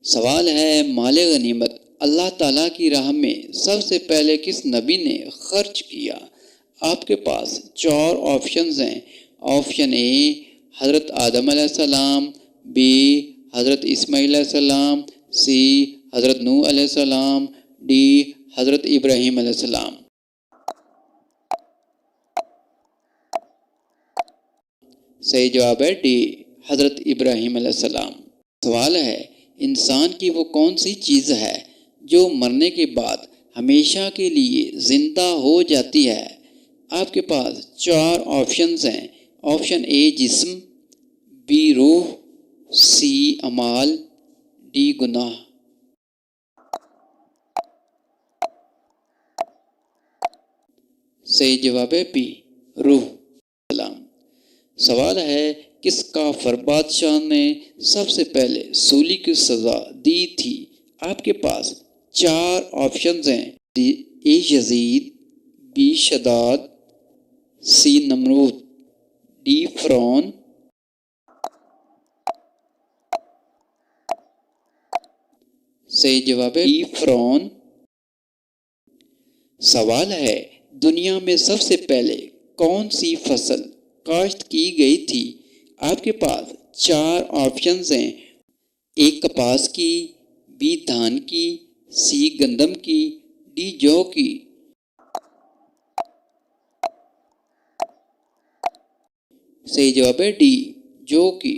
سوال ہے مال غنیمت اللہ تعالیٰ کی راہ میں سب سے پہلے کس نبی نے خرچ کیا؟ آپ کے پاس 4 آپشنز ہیں۔ آپشن اے حضرت آدم علیہ السلام، بی حضرت اسماعیل علیہ السلام، سی حضرت نوح علیہ السلام، ڈی حضرت ابراہیم علیہ السلام۔ صحیح جواب ہے ڈی حضرت ابراہیم علیہ السلام۔ سوال ہے انسان کی وہ کون سی چیز ہے جو مرنے کے بعد ہمیشہ کے لیے زندہ ہو جاتی ہے؟ آپ کے پاس 4 آپشنز ہیں۔ آپشن اے جسم، بی روح، سی اعمال، ڈی گناہ۔ صحیح جواب ہے بی روح۔ سوال ہے کس کافر بادشاہ نے سب سے پہلے سولی کی سزا دی تھی؟ آپ کے پاس 4 آپشنز ہیں۔ اے یزید، be Shaddad, C Nimrod, D فرعون۔ صحیح جواب ہے ڈی فرعون۔ سوال ہے دنیا میں سب سے پہلے کون سی فصل کاشت کی گئی تھی؟ آپ کے پاس 4 آپشنز ہیں۔ اے کپاس کی، بی دھان کی، سی گندم کی، ڈی جو کی۔ صحیح جواب ہے ڈی جو کی۔